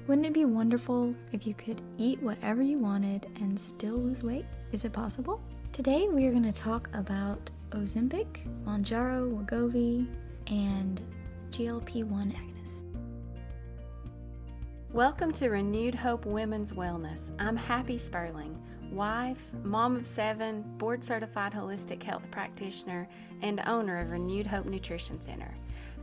Wouldn't it be wonderful if you could eat whatever you wanted and still lose weight? Is it possible? Today we are going to talk about Ozempic, Mounjaro, Wegovy, and GLP-1 agonists. Welcome to Renewed Hope Women's Wellness. I'm Happy Sperling, wife, mom of 7, board-certified holistic health practitioner, and owner of Renewed Hope Nutrition Center.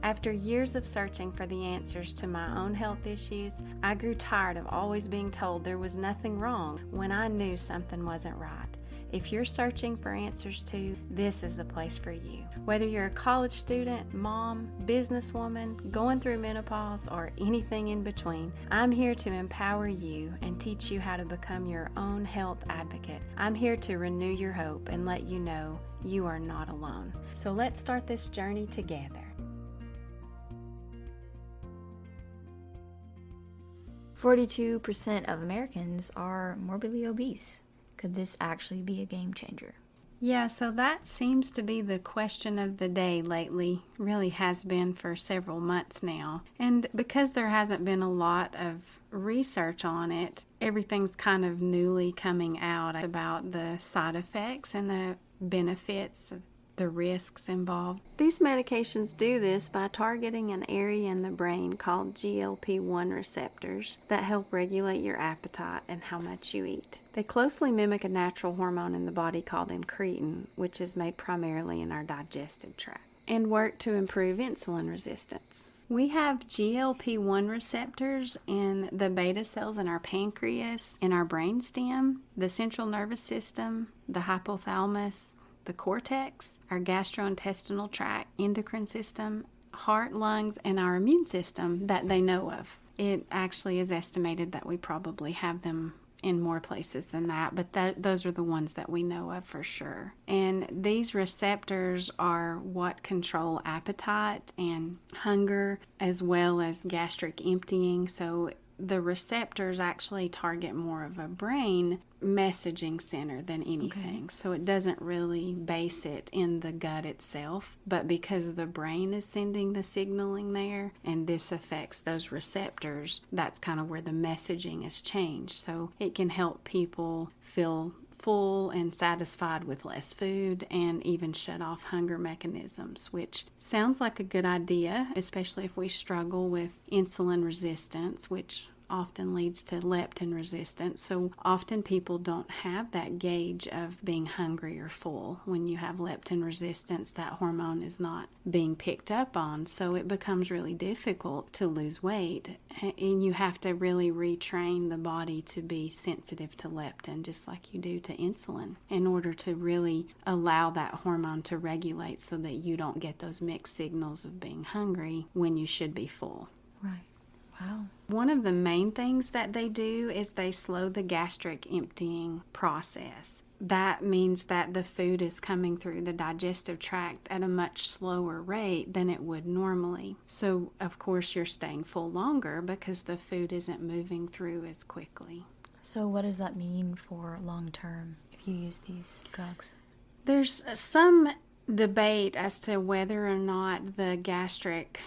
After years of searching for the answers to my own health issues, I grew tired of always being told there was nothing wrong when I knew something wasn't right. If you're searching for answers too, this is the place for you. Whether you're a college student, mom, businesswoman, going through menopause, or anything in between, I'm here to empower you and teach you how to become your own health advocate. I'm here to renew your hope and let you know you are not alone. So let's start this journey together. 42% of Americans are morbidly obese. Could this actually be a game changer? Yeah, so that seems to be the question of the day lately, really has been for several months now. And because there hasn't been a lot of research on it, everything's kind of newly coming out about the side effects and the benefits, the risks involved. These medications do this by targeting an area in the brain called GLP-1 receptors that help regulate your appetite and how much you eat. They closely mimic a natural hormone in the body called incretin, which is made primarily in our digestive tract, and work to improve insulin resistance. We have GLP-1 receptors in the beta cells in our pancreas, in our brainstem, the central nervous system, the hypothalamus, the cortex, our gastrointestinal tract, endocrine system, heart, lungs, and our immune system that they know of. It actually is estimated that we probably have them in more places than that, but those are the ones that we know of for sure. And these receptors are what control appetite and hunger, as well as gastric emptying. So the receptors actually target more of a brain messaging center than anything. Okay. So it doesn't really base it in the gut itself, but because the brain is sending the signaling there and this affects those receptors, that's kind of where the messaging is changed. So it can help people feel full and satisfied with less food and even shut off hunger mechanisms, which sounds like a good idea, especially if we struggle with insulin resistance, which often leads to leptin resistance. So often people don't have that gauge of being hungry or full. When you have leptin resistance, that hormone is not being picked up on, so it becomes really difficult to lose weight, and you have to really retrain the body to be sensitive to leptin, just like you do to insulin, in order to really allow that hormone to regulate so that you don't get those mixed signals of being hungry when you should be full. Right. Wow. One of the main things that they do is they slow the gastric emptying process. That means that the food is coming through the digestive tract at a much slower rate than it would normally. So, of course, you're staying full longer because the food isn't moving through as quickly. So what does that mean for long term if you use these drugs? There's some debate as to whether or not the gastric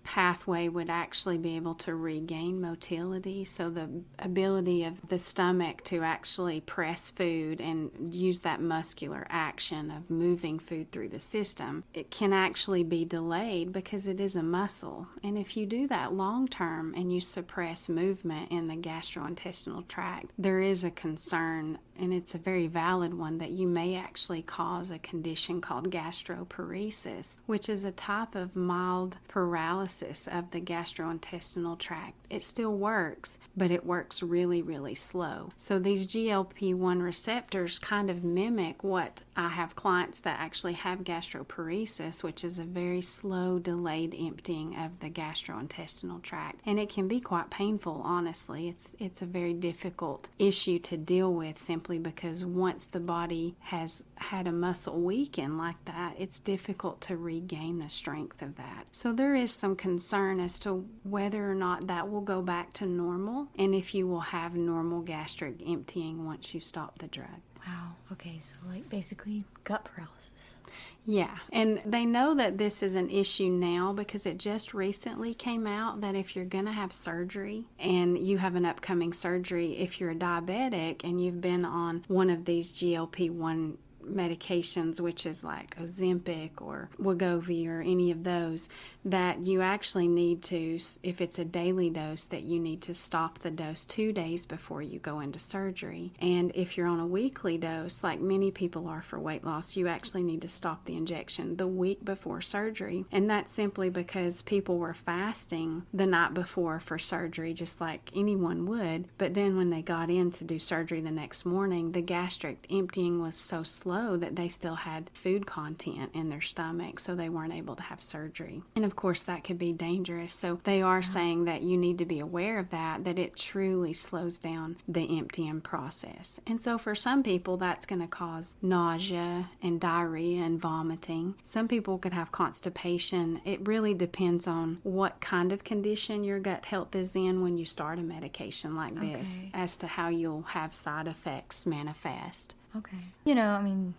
pathway would actually be able to regain motility, so the ability of the stomach to actually press food and use that muscular action of moving food through the system, it can actually be delayed because it is a muscle. And if you do that long term and you suppress movement in the gastrointestinal tract, there is a concern, and it's a very valid one, that you may actually cause a condition called gastroparesis, which is a type of mild paralysis of the gastrointestinal tract. It still works, but it works really, really slow. So these GLP-1 receptors kind of mimic what I have clients that actually have gastroparesis, which is a very slow, delayed emptying of the gastrointestinal tract. And it can be quite painful, honestly. It's a very difficult issue to deal with, simply because once the body has had a muscle weaken like that, it's difficult to regain the strength of that. So there is some concern as to whether or not that will go back to normal and if you will have normal gastric emptying once you stop the drug. Wow. Okay, so like basically gut paralysis. Yeah, and they know that this is an issue now because it just recently came out that if you're going to have surgery and you have an upcoming surgery, if you're a diabetic and you've been on one of these GLP-1 medications, which is like Ozempic or Wegovy or any of those, that you actually need to, if it's a daily dose, that you need to stop the dose 2 days before you go into surgery. And if you're on a weekly dose, like many people are for weight loss, you actually need to stop the injection the week before surgery. And that's simply because people were fasting the night before for surgery, just like anyone would. But then when they got in to do surgery the next morning, the gastric emptying was so slow that they still had food content in their stomach, so they weren't able to have surgery. And of course that could be dangerous. So they are saying that you need to be aware of that it truly slows down the emptying process. And so for some people that's going to cause nausea and diarrhea and vomiting. Some people could have constipation. It really depends on what kind of condition your gut health is in when you start a medication like this, as to how you'll have side effects manifest. Okay.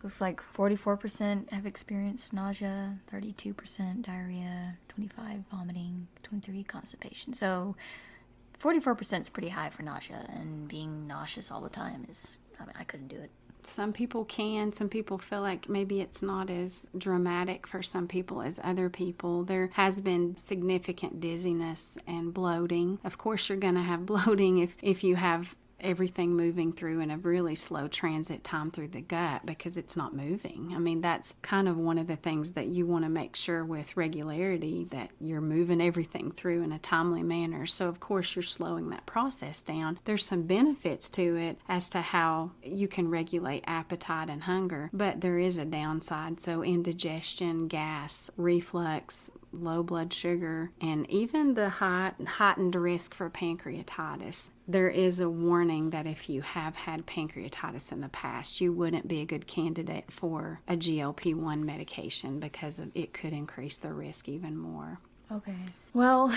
Looks like 44% have experienced nausea, 32% diarrhea, 25 vomiting, 23 constipation. So 44% is pretty high for nausea, and being nauseous all the time I couldn't do it. Some people can. Some people feel like maybe it's not as dramatic for some people as other people. There has been significant dizziness and bloating. Of course, you're going to have bloating if you have everything moving through in a really slow transit time through the gut because it's not moving. I mean, that's kind of one of the things that you want to make sure with regularity, that you're moving everything through in a timely manner. So of course you're slowing that process down. There's some benefits to it as to how you can regulate appetite and hunger, but there is a downside. So indigestion, gas, reflux, low blood sugar, and even the heightened risk for pancreatitis. There is a warning that if you have had pancreatitis in the past, you wouldn't be a good candidate for a GLP-1 medication because it could increase the risk even more. Okay. Well,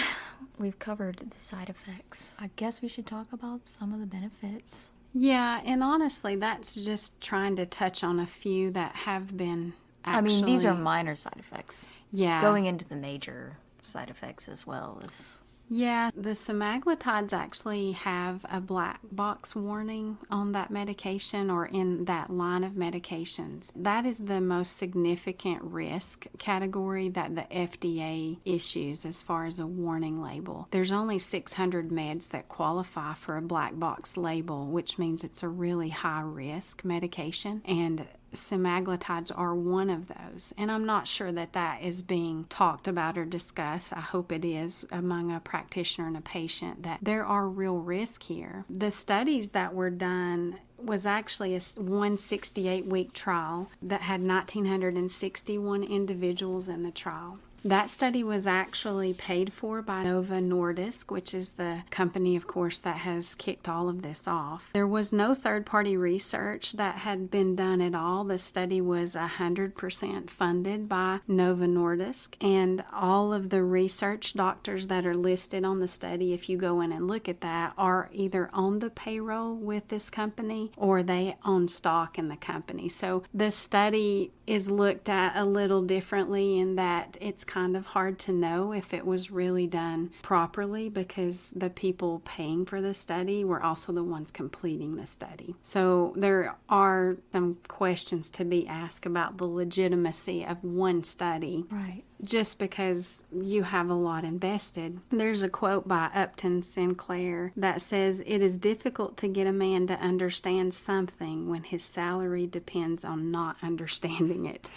we've covered the side effects. I guess we should talk about some of the benefits. Yeah, and honestly, that's just trying to touch on a few that have been actually... these are minor side effects. Yeah. Going into the major side effects as well is... Yeah, the semaglutides actually have a black box warning on that medication or in that line of medications. That is the most significant risk category that the FDA issues as far as a warning label. There's only 600 meds that qualify for a black box label, which means it's a really high risk medication, and semaglutides are one of those. And I'm not sure that is being talked about or discussed. I hope it is among a practitioner and a patient, that there are real risks here. The studies that were done was actually a 168-week trial that had 1,961 individuals in the trial. That study was actually paid for by Novo Nordisk, which is the company, of course, that has kicked all of this off. There was no third-party research that had been done at all. The study was 100% funded by Novo Nordisk, and all of the research doctors that are listed on the study, if you go in and look at that, are either on the payroll with this company or they own stock in the company. So the study is looked at a little differently in that it's kind of hard to know if it was really done properly because the people paying for the study were also the ones completing the study. So there are some questions to be asked about the legitimacy of one study. Right. Just because you have a lot invested. There's a quote by Upton Sinclair that says, "It is difficult to get a man to understand something when his salary depends on not understanding it."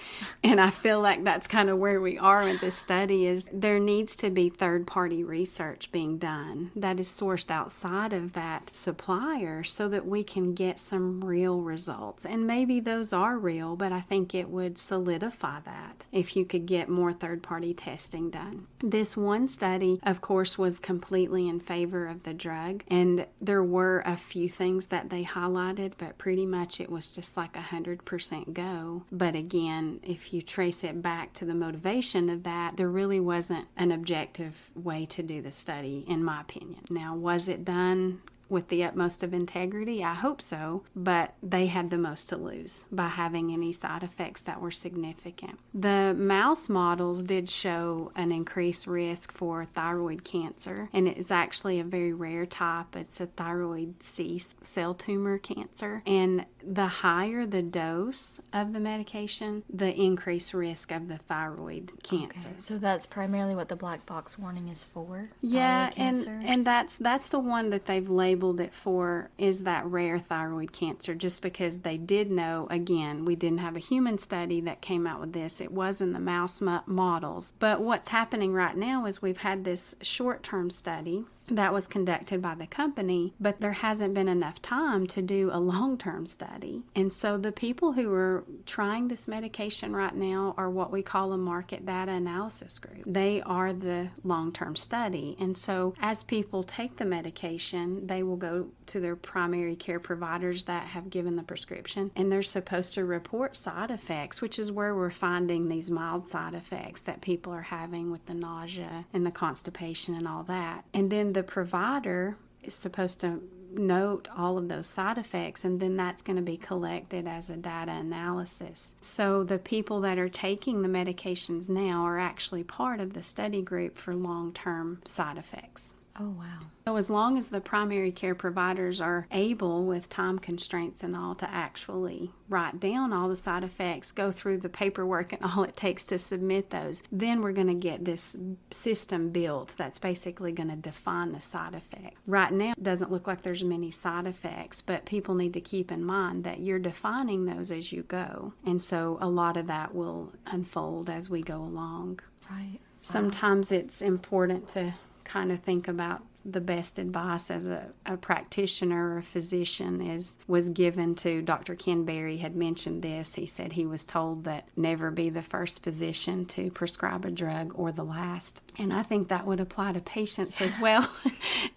And I feel like that's kind of where we are with this study, is there needs to be third-party research being done that is sourced outside of that supplier so that we can get some real results. And maybe those are real, but I think it would solidify that if you could get more third-party testing done. This one study, of course, was completely in favor of the drug, and there were a few things that they highlighted, but pretty much it was just like 100% go. But again, if you trace it back to the motivation of that, there really wasn't an objective way to do the study, in my opinion. Now, was it done with the utmost of integrity. I hope so, but they had the most to lose by having any side effects that were significant. The mouse models did show an increased risk for thyroid cancer, and it is actually a very rare type. It's a thyroid C cell tumor cancer, and the higher the dose of the medication, the increased risk of the thyroid cancer. Okay, so that's primarily what the black box warning is for? Yeah, thyroid cancer? and that's the one that they've labeled it for, is that rare thyroid cancer, just because they did know, again, we didn't have a human study that came out with this. It was in the mouse models. But what's happening right now is we've had this short-term study that was conducted by the company, but there hasn't been enough time to do a long-term study. And so the people who are trying this medication right now are what we call a market data analysis group. They are the long-term study. And so as people take the medication, they will go to their primary care providers that have given the prescription, and they're supposed to report side effects, which is where we're finding these mild side effects that people are having with the nausea and the constipation and all that. And then the provider is supposed to note all of those side effects, and then that's going to be collected as a data analysis. So the people that are taking the medications now are actually part of the study group for long-term side effects. Oh, wow. So as long as the primary care providers are able, with time constraints and all, to actually write down all the side effects, go through the paperwork and all it takes to submit those, then we're going to get this system built that's basically going to define the side effect. Right now, it doesn't look like there's many side effects, but people need to keep in mind that you're defining those as you go. And so a lot of that will unfold as we go along. Right. Sometimes it's important to kind of think about the best advice as a practitioner or a physician was given to Dr. Ken Berry had mentioned this. He said he was told that never be the first physician to prescribe a drug or the last. And I think that would apply to patients as well,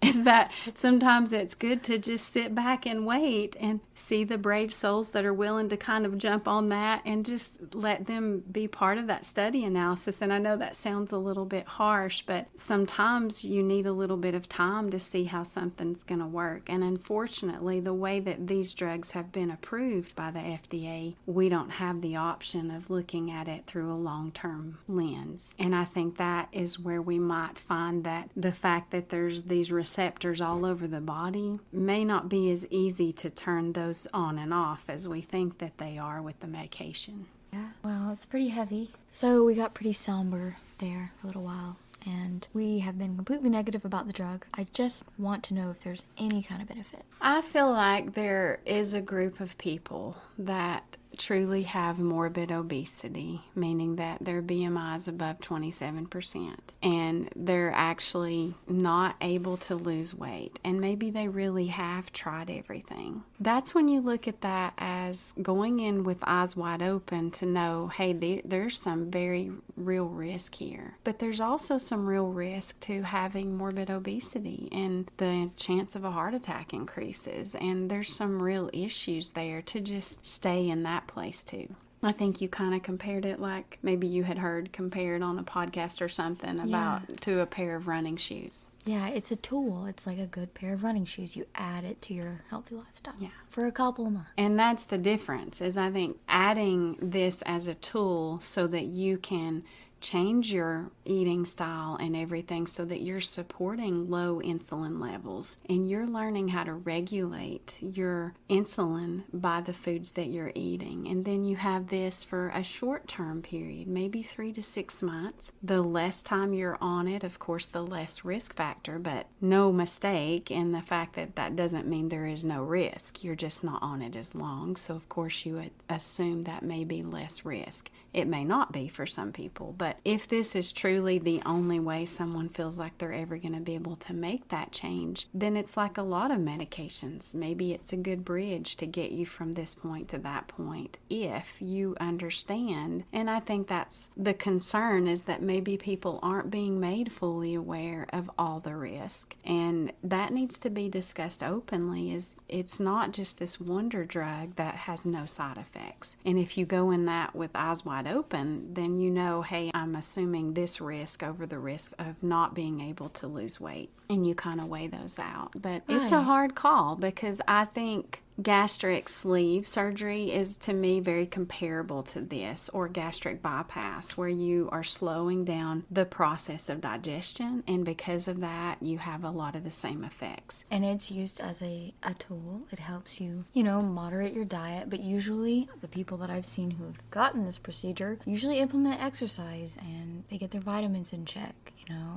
is that sometimes it's good to just sit back and wait and see the brave souls that are willing to kind of jump on that and just let them be part of that study analysis. And I know that sounds a little bit harsh, but sometimes you need a little bit of time to see how something's going to work. And unfortunately, the way that these drugs have been approved by the FDA, we don't have the option of looking at it through a long-term lens. And I think that is where we might find that the fact that there's these receptors all over the body may not be as easy to turn those on and off as we think that they are with the medication. Yeah, well, it's pretty heavy. So we got pretty somber there for a little while, and we have been completely negative about the drug. I just want to know if there's any kind of benefit. I feel like there is a group of people that truly have morbid obesity, meaning that their BMI is above 27%, and they're actually not able to lose weight, and maybe they really have tried everything. That's when you look at that as going in with eyes wide open to know, hey, there's some very real risk here. But there's also some real risk to having morbid obesity, and the chance of a heart attack increases, and there's some real issues there to just stay in that place too. I think you kind of compared it like maybe you had heard compared on a podcast or something about to a pair of running shoes. Yeah, it's a tool. It's like a good pair of running shoes. You add it to your healthy lifestyle. Yeah. For a couple of months. And that's the difference, is I think adding this as a tool so that you can change your eating style and everything so that you're supporting low insulin levels and you're learning how to regulate your insulin by the foods that you're eating. And then you have this for a short-term period, maybe 3 to 6 months. The less time you're on it, of course, the less risk factor, but no mistake in the fact that that doesn't mean there is no risk. You're just not on it as long. So, of course, you would assume that may be less risk. It may not be for some people, but if this is truly the only way someone feels like they're ever going to be able to make that change, then it's like a lot of medications. Maybe it's a good bridge to get you from this point to that point if you understand. And I think that's the concern, is that maybe people aren't being made fully aware of all the risk. And that needs to be discussed openly, is it's not just this wonder drug that has no side effects. And if you go in that with eyes wide wide open, then you know, hey, I'm assuming this risk over the risk of not being able to lose weight. And you kind of weigh those out. But it's a Right. hard call, because I think gastric sleeve surgery is, to me, very comparable to this, or gastric bypass, where you are slowing down the process of digestion, and because of that you have a lot of the same effects. And it's used as a tool. It helps you, moderate your diet. But usually, the people that I've seen who have gotten this procedure usually implement exercise and they get their vitamins in check,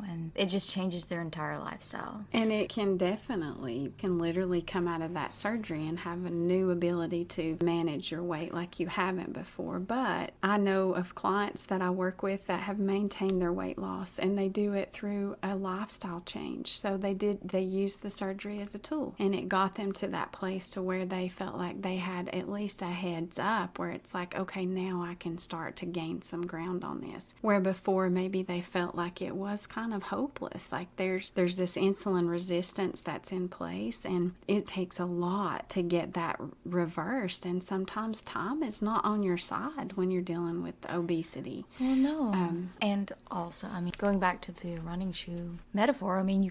and it just changes their entire lifestyle. And it can literally come out of that surgery and have a new ability to manage your weight like you haven't before. But I know of clients that I work with that have maintained their weight loss, and they do it through a lifestyle change. So they used the surgery as a tool, and it got them to that place to where they felt like they had at least a heads up, where it's like, okay, now I can start to gain some ground on this. Where before maybe they felt like it was kind of hopeless, like there's this insulin resistance that's in place, and it takes a lot to get that reversed, and sometimes time is not on your side when you're dealing with obesity. Well, no. And also, going back to the running shoe metaphor, you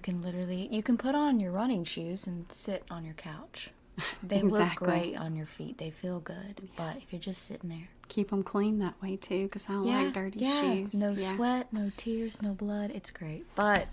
can put on your running shoes and sit on your couch. They Exactly. look great on your feet. They feel good. But if you're just sitting there. Keep them clean that way too, because I don't like dirty shoes. No sweat, no tears, no blood. It's great. But,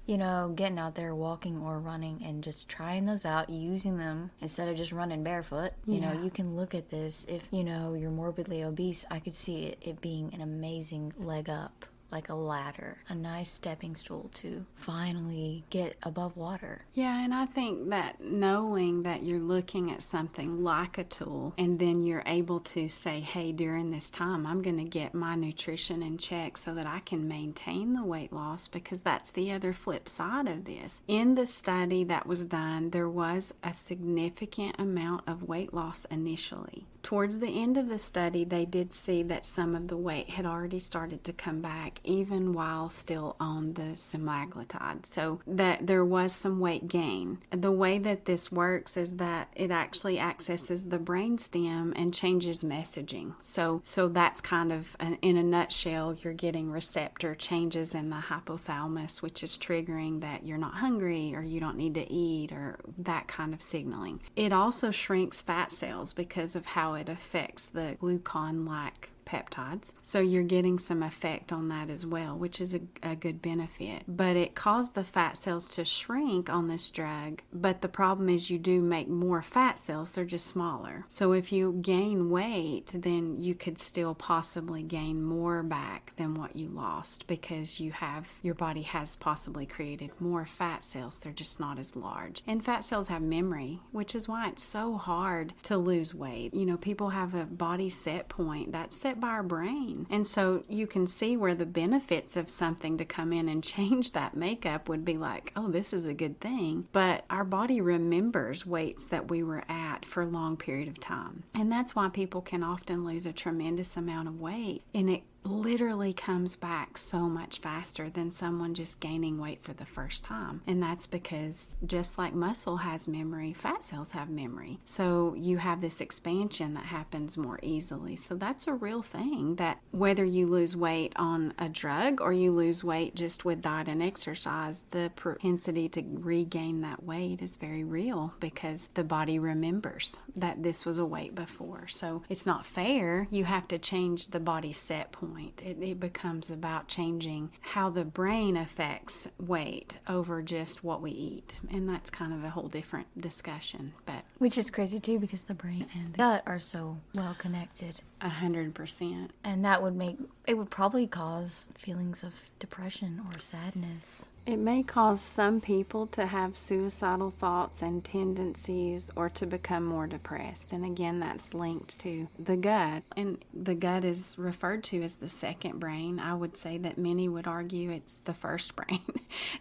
getting out there, walking or running, and just trying those out, using them instead of just running barefoot. You can look at this. If, you're morbidly obese, I could see it being an amazing leg up. Like a ladder, a nice stepping stool to finally get above water. Yeah, and I think that knowing that you're looking at something like a tool, and then you're able to say, hey, during this time, I'm going to get my nutrition in check so that I can maintain the weight loss, because that's the other flip side of this. In the study that was done, there was a significant amount of weight loss initially. Towards the end of the study, they did see that some of the weight had already started to come back, even while still on the semaglutide. So that there was some weight gain. The way that this works is that it actually accesses the brainstem and changes messaging. So that's kind of, in a nutshell, you're getting receptor changes in the hypothalamus, which is triggering that you're not hungry or you don't need to eat, or that kind of signaling. It also shrinks fat cells because of how it affects the glucagon-like peptides. So you're getting some effect on that as well, which is a good benefit. But it caused the fat cells to shrink on this drug. But the problem is you do make more fat cells, they're just smaller. So if you gain weight, then you could still possibly gain more back than what you lost, because your body has possibly created more fat cells, they're just not as large. And fat cells have memory, which is why it's so hard to lose weight. People have a body set point that's set by our brain. And so you can see where the benefits of something to come in and change that makeup would be like, oh, this is a good thing. But our body remembers weights that we were at for a long period of time. And that's why people can often lose a tremendous amount of weight. And it literally comes back so much faster than someone just gaining weight for the first time. And that's because just like muscle has memory, fat cells have memory. So you have this expansion that happens more easily. So that's a real thing, that whether you lose weight on a drug or you lose weight just with diet and exercise, the propensity to regain that weight is very real, because the body remembers that this was a weight before. So it's not fair. You have to change the body set point. It becomes about changing how the brain affects weight over just what we eat. And that's kind of a whole different discussion. But which is crazy too, because the brain and the gut are so well connected. 100%. And that would probably cause feelings of depression or sadness. It may cause some people to have suicidal thoughts and tendencies, or to become more depressed. And again, that's linked to the gut. And the gut is referred to as the second brain. I would say that many would argue it's the first brain.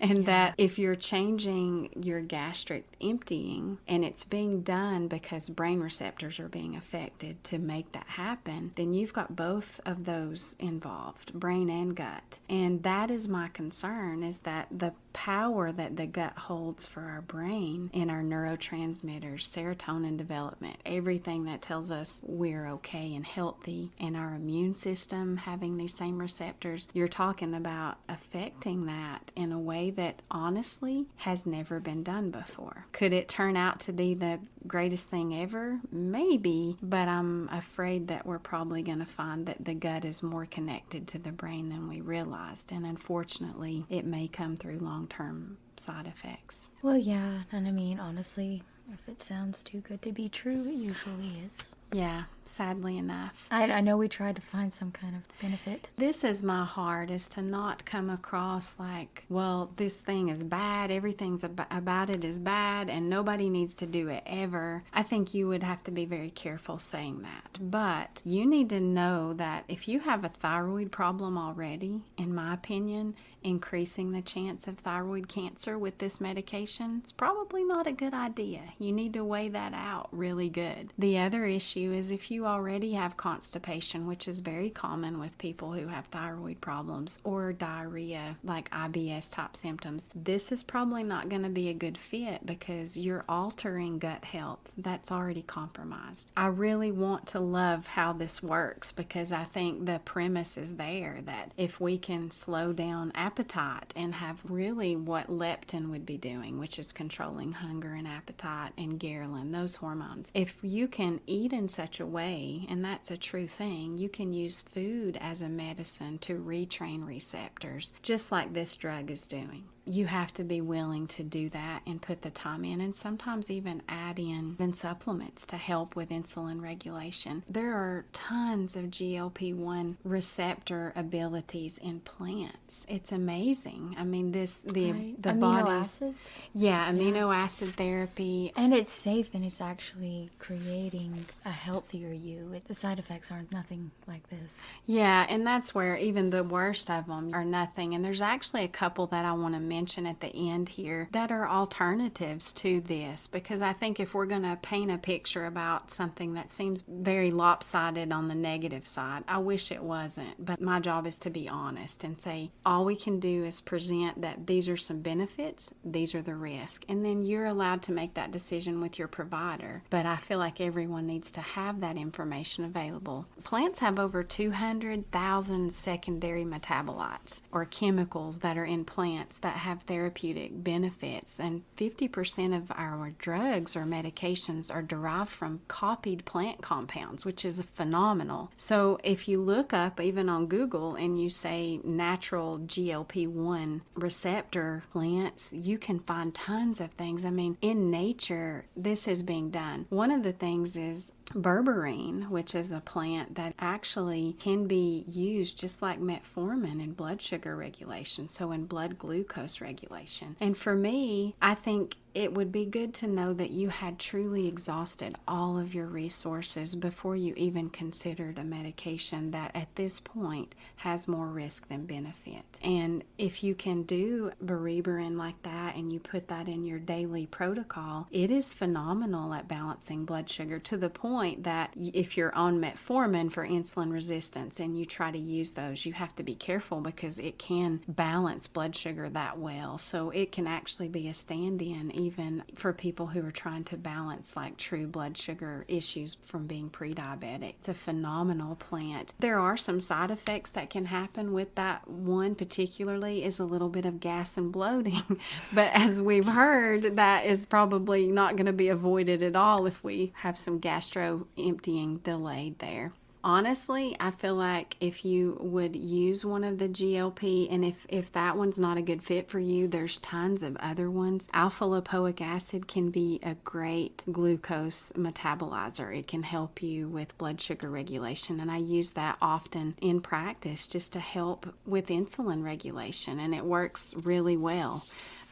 And that if you're changing your gastric emptying, and it's being done because brain receptors are being affected to make that happen, then you've got both of those involved, brain and gut. And that is my concern, is that the power that the gut holds for our brain and our neurotransmitters, serotonin development, everything that tells us we're okay and healthy, and our immune system having these same receptors, you're talking about affecting that in a way that honestly has never been done before. Could it turn out to be the greatest thing ever? Maybe, but I'm afraid that we're probably going to find that the gut is more connected to the brain than we realized, and unfortunately it may come through long-term side effects. Well, yeah, and I mean, honestly, if it sounds too good to be true, it usually is. Yeah, sadly enough. I know we tried to find some kind of benefit. This is my heart, is to not come across like, well, this thing is bad, everything's about it is bad, and nobody needs to do it ever. I think you would have to be very careful saying that. But you need to know that if you have a thyroid problem already, in my opinion, increasing the chance of thyroid cancer with this medication, it's probably not a good idea. You need to weigh that out really good. The other issue is if you already have constipation, which is very common with people who have thyroid problems, or diarrhea, like IBS type symptoms, this is probably not going to be a good fit because you're altering gut health that's already compromised. I really want to love how this works because I think the premise is there that if we can slow down appetite and have really what leptin would be doing, which is controlling hunger and appetite, and ghrelin, those hormones. If you can eat in such a way, and that's a true thing, you can use food as a medicine to retrain receptors, just like this drug is doing. You have to be willing to do that and put the time in, and sometimes even add in supplements to help with insulin regulation. There are tons of GLP-1 receptor abilities in plants. It's amazing. I mean, the Amino body's acids? yeah, amino acid therapy. And it's safe, and it's actually creating a healthier you. The side effects aren't nothing like this. Yeah, and that's where even the worst of them are nothing. And there's actually a couple that I want to mention at the end here that are alternatives to this, because I think if we're going to paint a picture about something that seems very lopsided on the negative side, I wish it wasn't, but my job is to be honest and say all we can do is present that these are some benefits, these are the risks, and then you're allowed to make that decision with your provider. But I feel like everyone needs to have that information available. Plants have over 200,000 secondary metabolites or chemicals that are in plants that have therapeutic benefits, and 50% of our drugs or medications are derived from copied plant compounds, which is phenomenal. So if you look up even on Google and you say natural GLP-1 receptor plants, you can find tons of things. I mean, in nature, this is being done. One of the things is berberine, which is a plant that actually can be used just like metformin in blood sugar regulation, so in blood glucose regulation. And for me, I think it would be good to know that you had truly exhausted all of your resources before you even considered a medication that at this point has more risk than benefit. And if you can do berberine like that and you put that in your daily protocol, it is phenomenal at balancing blood sugar, to the point that if you're on metformin for insulin resistance and you try to use those, you have to be careful because it can balance blood sugar that well. So it can actually be a stand-in even for people who are trying to balance like true blood sugar issues from being pre-diabetic. It's a phenomenal plant. There are some side effects that can happen with that one, particularly is a little bit of gas and bloating. But as we've heard, that is probably not going to be avoided at all if we have some gastro emptying delayed there. Honestly, I feel like if you would use one of the GLP, and if that one's not a good fit for you, there's tons of other ones. Alpha lipoic acid can be a great glucose metabolizer. It can help you with blood sugar regulation, and I use that often in practice just to help with insulin regulation, and it works really well.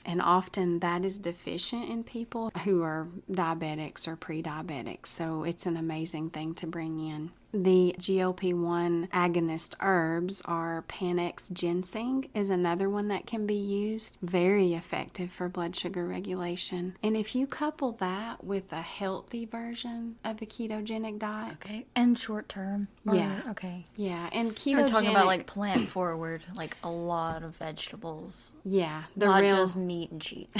And often that is deficient in people who are diabetics or pre-diabetics, so it's an amazing thing to bring in. The GLP-1 agonist herbs are Panax ginseng is another one that can be used. Very effective for blood sugar regulation. And if you couple that with a healthy version of a ketogenic diet. Okay. And short term? Yeah. Okay. Yeah. And ketogenic. We're talking about like plant forward, like a lot of vegetables. Yeah. Not just meat and cheese.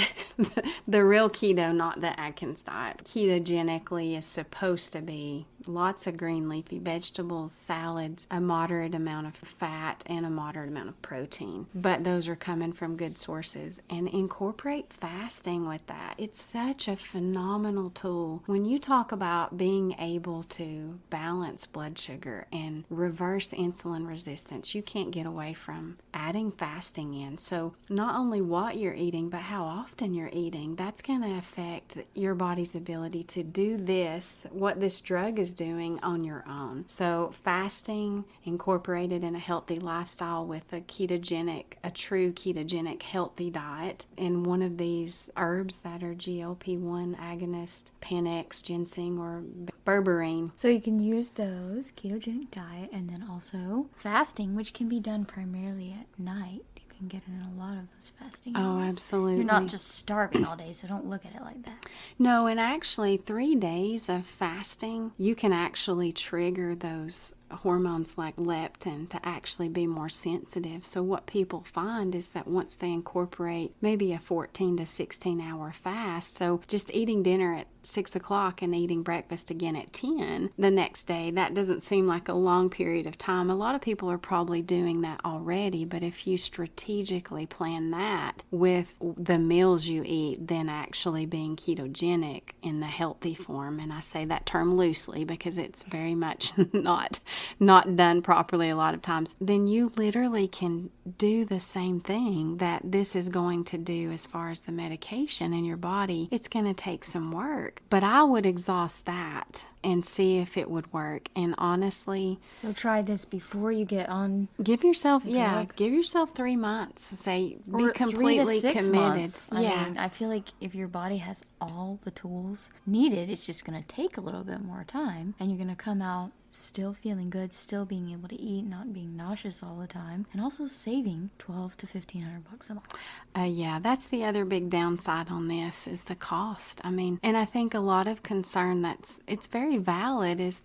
The real keto, not the Atkins diet. Ketogenically is supposed to be lots of green leafy vegetables, salads, a moderate amount of fat, and a moderate amount of protein. But those are coming from good sources. And incorporate fasting with that. It's such a phenomenal tool. When you talk about being able to balance blood sugar and reverse insulin resistance, you can't get away from adding fasting in. So not only what you're eating, but how often you're eating. That's going to affect your body's ability to do this, what this drug is doing on your own. So fasting incorporated in a healthy lifestyle with a true ketogenic healthy diet, and one of these herbs that are GLP-1 agonist, Panax, ginseng, or berberine. So you can use those, ketogenic diet, and then also fasting, which can be done primarily at night. You can get in a lot of those fasting hours. Oh, absolutely. You're not just starving all day, so don't look at it like that. No, and actually 3 days of fasting, you can actually trigger those hormones like leptin to actually be more sensitive. So what people find is that once they incorporate maybe a 14 to 16 hour fast, so just eating dinner at 6 o'clock and eating breakfast again at 10 the next day, that doesn't seem like a long period of time. A lot of people are probably doing that already, but if you strategically plan that with the meals you eat, then actually being ketogenic in the healthy form, and I say that term loosely because it's very much not done properly a lot of times, then you literally can do the same thing that this is going to do as far as the medication in your body. It's going to take some work, but I would exhaust that and see if it would work. And honestly, so try this before you get on. Give yourself 3 months. Say be completely 3 to 6 committed. months. I mean, I feel like if your body has all the tools needed, it's just going to take a little bit more time, and you're going to come out still feeling good, still being able to eat, not being nauseous all the time, and also saving $1,200 to $1,500 a month. Yeah, that's the other big downside on this is the cost. I mean, and I think a lot of concern it's very valid is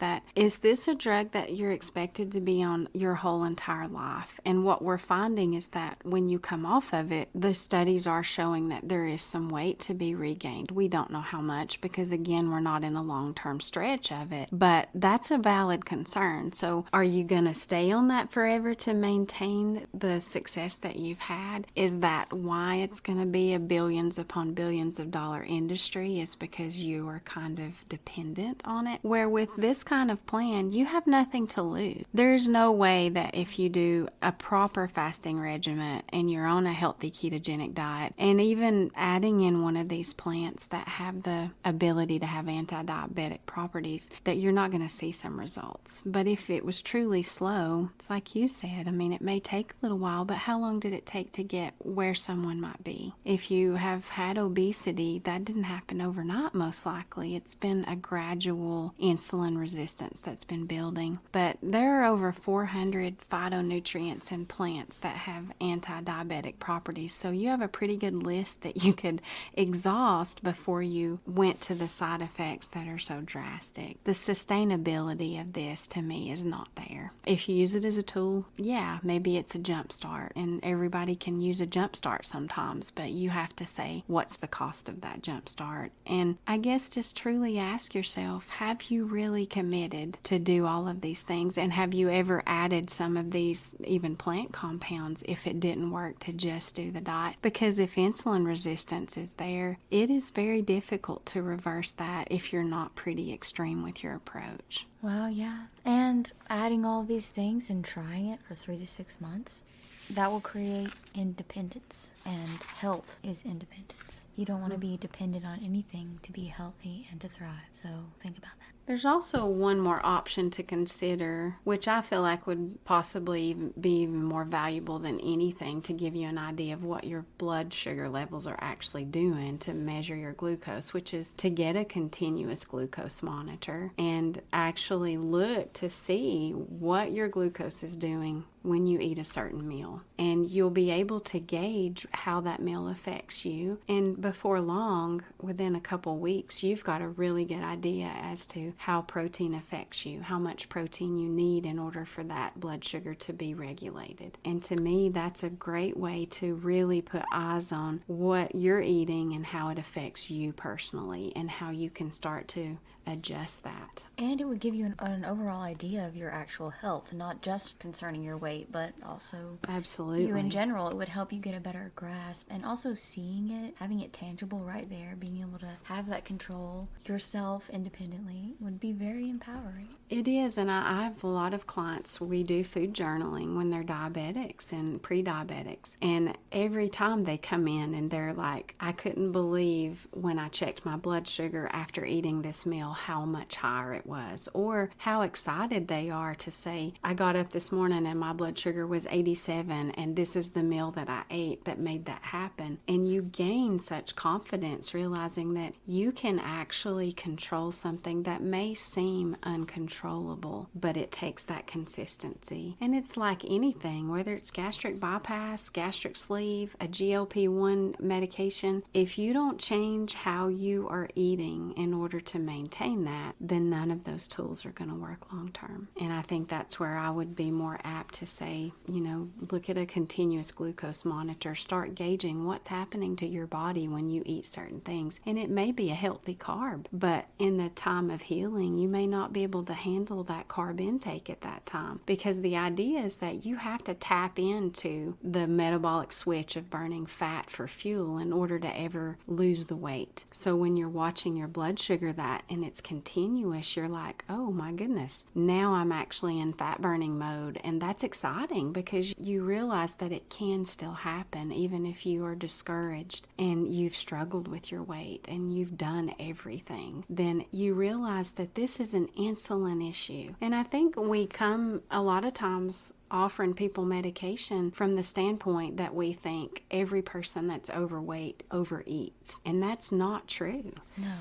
this a drug that you're expected to be on your whole entire life? And what we're finding is that when you come off of it, the studies are showing that there is some weight to be regained. We don't know how much because, again, we're not in a long-term stretch of it, but that's a valid concern. So are you going to stay on that forever to maintain the success that you've had? Is that why it's going to be a billions upon billions of dollar industry, is because you are kind of dependent on it? Where with this kind of plan, you have nothing to lose. There's no way that if you do a proper fasting regimen and you're on a healthy ketogenic diet, and even adding in one of these plants that have the ability to have anti-diabetic properties, that you're not going to see some results. But if it was truly slow, it's like you said, I mean, it may take a little while, but how long did it take to get where someone might be? If you have had obesity, that didn't happen overnight, most likely. It's been a gradual insulin resistance that's been building. But there are over 400 phytonutrients in plants that have anti-diabetic properties. So you have a pretty good list that you could exhaust before you went to the side effects that are so drastic. The sustainability of this to me is not there. If you use it as a tool, yeah, maybe it's a jump start, and everybody can use a jump start sometimes, but you have to say, what's the cost of that jump start? And I guess just truly ask yourself, have you really committed to do all of these things? And have you ever added some of these even plant compounds if it didn't work to just do the diet? Because if insulin resistance is there, it is very difficult to reverse that if you're not pretty extreme with your approach. Well, yeah. And adding all these things and trying it for 3 to 6 months, that will create independence. And health is independence. You don't want to be dependent on anything to be healthy and to thrive. So think about that. There's also one more option to consider, which I feel like would possibly be even more valuable than anything to give you an idea of what your blood sugar levels are actually doing to measure your glucose, which is to get a continuous glucose monitor and actually look to see what your glucose is doing when you eat a certain meal. And you'll be able to gauge how that meal affects you. And before long, within a couple weeks, you've got a really good idea as to how protein affects you, how much protein you need in order for that blood sugar to be regulated. And to me, that's a great way to really put eyes on what you're eating and how it affects you personally and how you can start to adjust that. And it would give you an overall idea of your actual health, not just concerning your weight, but also Absolutely. you in general. It would help you get a better grasp, and also seeing it, having it tangible right there, being able to have that control yourself independently would be very empowering. It is, and I have a lot of clients, we do food journaling when they're diabetics and pre-diabetics, and every time they come in and they're like, I couldn't believe when I checked my blood sugar after eating this meal how much higher it was, or how excited they are to say, I got up this morning and my blood sugar was 87 and this is the meal that I ate that made that happen. And you gain such confidence realizing that you can actually control something that may seem uncontrollable, but it takes that consistency. And it's like anything, whether it's gastric bypass, gastric sleeve, a GLP-1 medication, if you don't change how you are eating in order to maintain that, then none of those tools are going to work long term. And I think that's where I would be more apt to say, look at a continuous glucose monitor, start gauging what's happening to your body when you eat certain things. And it may be a healthy carb, but in the time of healing, you may not be able to handle that carb intake at that time, because the idea is that you have to tap into the metabolic switch of burning fat for fuel in order to ever lose the weight. So when you're watching your blood sugar and it's continuous, you're like, oh my goodness, now I'm actually in fat burning mode. And that's exciting because you realize that it can still happen even if you are discouraged and you've struggled with your weight and you've done everything. Then you realize that this is an insulin issue. And I think we come a lot of times offering people medication from the standpoint that we think every person that's overweight overeats. And that's not true. No.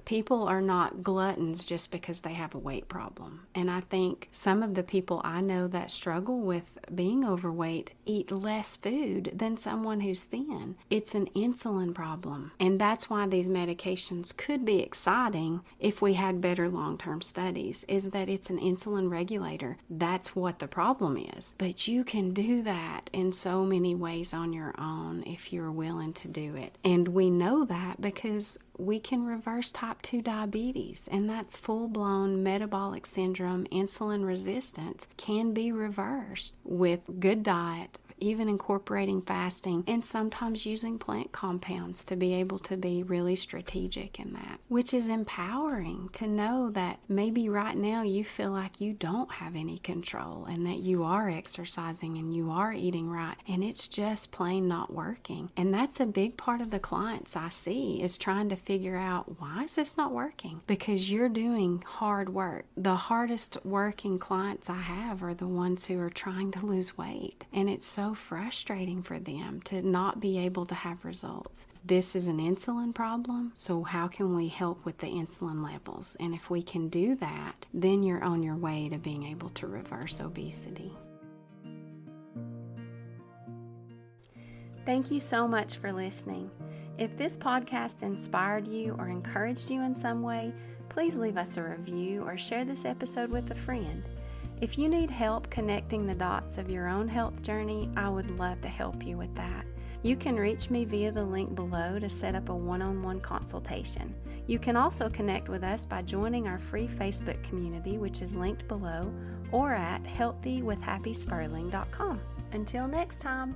People are not gluttons just because they have a weight problem. And I think some of the people I know that struggle with being overweight eat less food than someone who's thin. It's an insulin problem. And that's why these medications could be exciting if we had better long-term studies, is that it's an insulin regulator. That's what the problem is. But you can do that in so many ways on your own if you're willing to do it. And we know that because we can reverse type 2 diabetes, and that's full-blown metabolic syndrome. Insulin resistance can be reversed with good diet, even incorporating fasting, and sometimes using plant compounds to be able to be really strategic in that, which is empowering to know that maybe right now you feel like you don't have any control and that you are exercising and you are eating right and it's just plain not working. And that's a big part of the clients I see, is trying to figure out, why is this not working? Because you're doing hard work. The hardest working clients I have are the ones who are trying to lose weight, and it's so frustrating for them to not be able to have results. This is an insulin problem, so how can we help with the insulin levels? And if we can do that, then you're on your way to being able to reverse obesity. Thank you so much for listening. If this podcast inspired you or encouraged you in some way, please leave us a review or share this episode with a friend. If you need help connecting the dots of your own health journey, I would love to help you with that. You can reach me via the link below to set up a one-on-one consultation. You can also connect with us by joining our free Facebook community, which is linked below, or at healthywithhappysperling.com. Until next time.